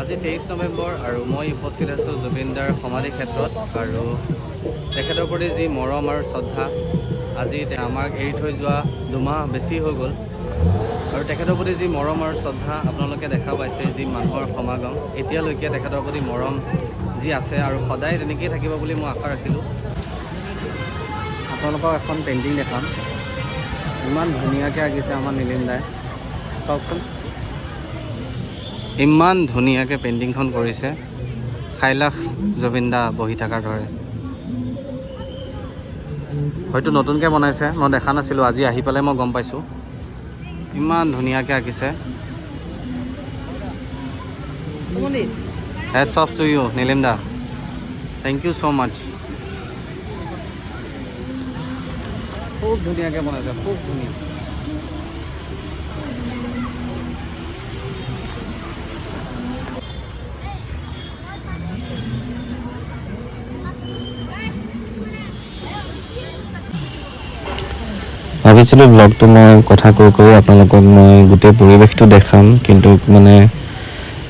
আজি 23 নৱেম্বৰ আৰু মই উপস্থিত আছোঁ জুবিনদাৰ সমাধি ক্ষেত্ৰত আৰু তেখেতৰ প্ৰতি যি মৰম আৰু শ্ৰদ্ধা আজি আমাক এৰি থৈ যোৱা দুমাহ বেছি হৈ গ'ল আৰু তেখেতৰ প্ৰতি যি মৰম আৰু শ্ৰদ্ধা আপোনালোকে দেখা পাইছে যি মানুহৰ সমাগম এতিয়ালৈকে তেখেতৰ প্ৰতি মৰম যি আছে আৰু সদায় তেনেকৈয়ে থাকিব বুলি মই আশা ৰাখিলোঁ। আপোনালোকক এখন পেইণ্টিং দেখাম, ইমান ধুনীয়াকৈ আঁকিছে আমাৰ নীলিম দাই, চাওকচোন ইমান ধুনীয়াকৈ পেইণ্টিংখন কৰিছে, খাইলাখ জুবিন দা বহি থকাৰ দৰে। হয়তো নতুনকৈ বনাইছে, মই দেখা নাছিলোঁ, আজি আহি পেলাই মই গম পাইছোঁ ইমান ধুনীয়াকৈ আঁকিছে। Hats off to you Nilim da, thank you so' much. খুব ধুনীয়াকৈ বনাইছে, খুব ধুনীয়া। ভাবিছিলোঁ ব্লগটো মই কথা কৈ আপোনালোকক মই গোটেই পৰিৱেশটো দেখাম, কিন্তু মানে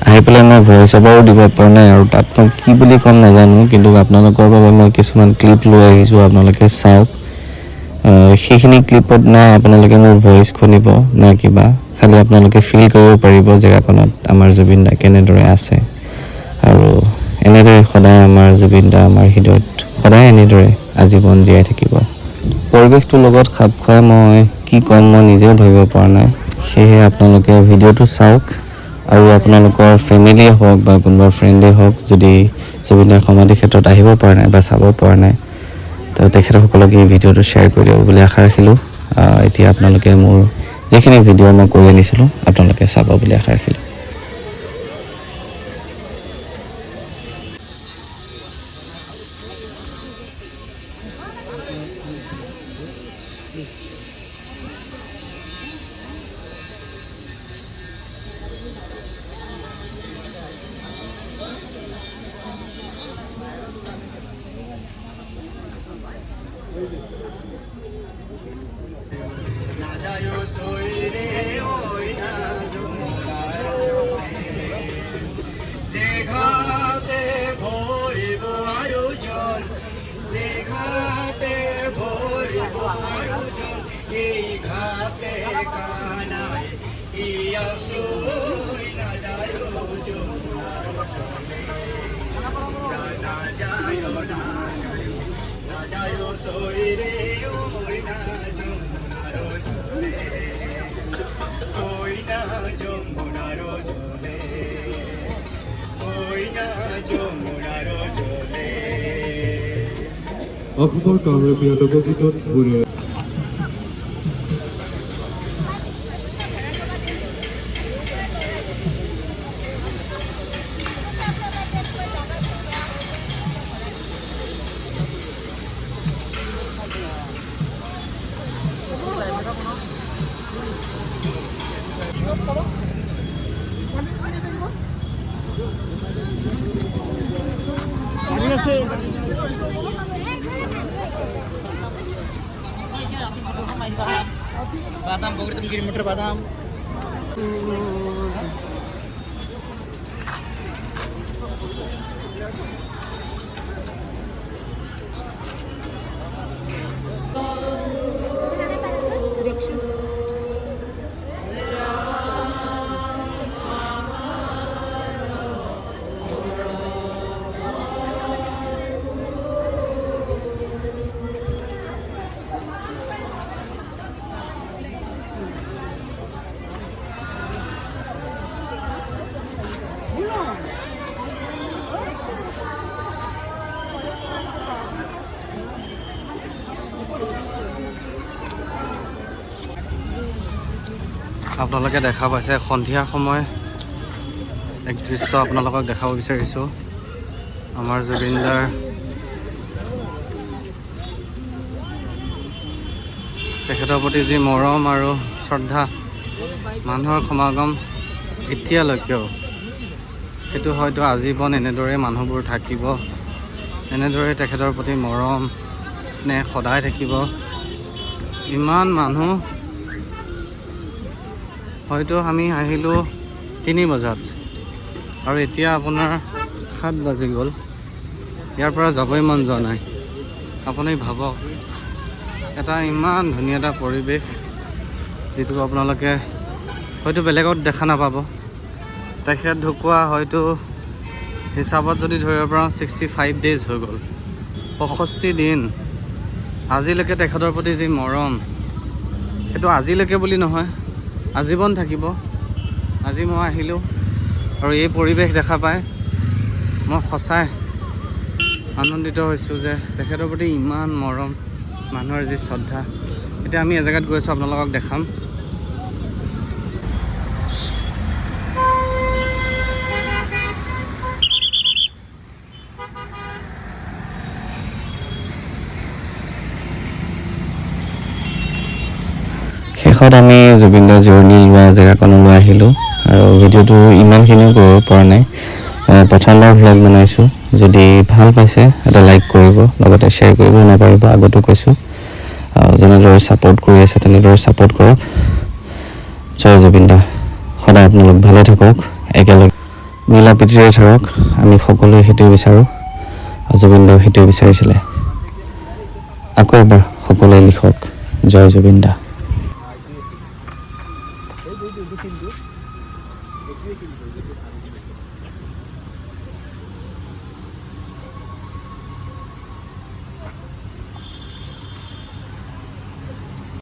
আহি পেলাই মই ভইচ অভাৰো দিব পৰা নাই আৰু তাত মই কি বুলি ক'ম নাজানো, কিন্তু আপোনালোকৰ বাবে মই কিছুমান ক্লিপ লৈ আহিছোঁ, আপোনালোকে চাওক। সেইখিনি ক্লিপত না আপোনালোকে মোৰ ভইচ শুনিব না কিবা, খালি আপোনালোকে ফিল কৰিব পাৰিব জেগাখনত আমাৰ জুবিন দা কেনেদৰে আছে আৰু এনেদৰে সদায় আমাৰ জুবিন দা আমাৰ হৃদয়ত সদায় এনেদৰে আজীৱন জীয়াই থাকিব। পৰিৱেশটোৰ লগত খাপ খুৱাই মই কি ক'ম মই নিজেও ভাবিব পৰা নাই, সেয়েহে আপোনালোকে ভিডিঅ'টো চাওক আৰু আপোনালোকৰ ফেমিলিয়ে হওক বা কোনোবা ফ্ৰেণ্ডেই হওক যদি জুবিনদাৰ সমাধি ক্ষেত্ৰত আহিব পৰা নাই বা চাব পৰা নাই তো তেখেতসকলক এই ভিডিঅ'টো শ্বেয়াৰ কৰি দিব বুলি আশা ৰাখিলোঁ। এতিয়া আপোনালোকে মোৰ যিখিনি ভিডিঅ' মই কৰি আনিছিলোঁ আপোনালোকে চাব বুলি আশা ৰাখিলোঁ। অসমৰ কামৰূপীয়া লোকগীতত ঘূৰে बादाम पकड़े तुम गिरी मटर बादाम আপোনালোকে দেখা পাইছে সন্ধিয়া সময় এক দৃশ্য আপোনালোকক দেখাব বিচাৰিছোঁ। আমাৰ জুবিনদাৰ তেখেতৰ প্ৰতি যি মৰম আৰু শ্ৰদ্ধা মানুহৰ সমাগম এতিয়ালৈকেও, সেইটো হয়তো আজীৱন এনেদৰে মানুহবোৰ থাকিব, এনেদৰে তেখেতৰ প্ৰতি মৰম স্নেহ সদায় থাকিব। ইমান মানুহ, হয়তো আমি আহিলোঁ 3 বজাত, আৰু এতিয়া আপোনাৰ 7 বাজি গ'ল, ইয়াৰ পৰা যাবই মন যোৱা নাই। আপুনি ভাবক, এটা ইমান ধুনীয়া এটা পৰিৱেশ, যিটো আপোনালোকে হয়তো বেলেগত দেখা নাপাব। তেখেত ঢুকুৱা হয়তো হিচাপত যদি ধৰিব পাৰোঁ 65 ডেইজ হৈ গ'ল, 65 দিন। আজিলৈকে তেখেতৰ প্ৰতি যি মৰম, সেইটো আজিলৈকে বুলি নহয়, আজীৱন থাকিব। আজি মই আহিলোঁ আৰু এই পৰিৱেশ দেখা পাই মই সঁচাই আনন্দিত হৈছোঁ যে তেখেতৰ প্ৰতি ইমান মৰম, মানুহৰ যি শ্ৰদ্ধা। এতিয়া আমি এজেগাত গৈছোঁ, আপোনালোকক দেখাম। শেষত আমি জুবিনদাৰ জিৰণি লোৱা জেগাকণলৈ আহিলোঁ আৰু ভিডিঅ'টো ইমানখিনিও কৰিব পৰা নাই। প্ৰথমবাৰ ভ্লগ বনাইছোঁ, যদি ভাল পাইছে এটা লাইক কৰিব, লগতে শ্বেয়াৰ কৰিব নাপাৰিব, আগতো কৈছোঁ। যেনেদৰে ছাপোৰ্ট কৰি আছে তেনেদৰে ছাপোৰ্ট কৰক। জয় জুবিনদা। সদায় আপোনালোক ভালে থাকক, একেলগে মিলা প্ৰীতিৰে থাকক। আমি সকলোৱে সেইটোৱে বিচাৰোঁ, জুবিনদাও সেইটোৱে বিচাৰিছিলে। আকৌ এবাৰ সকলোৱে লিখক, জয় জুবিনদা।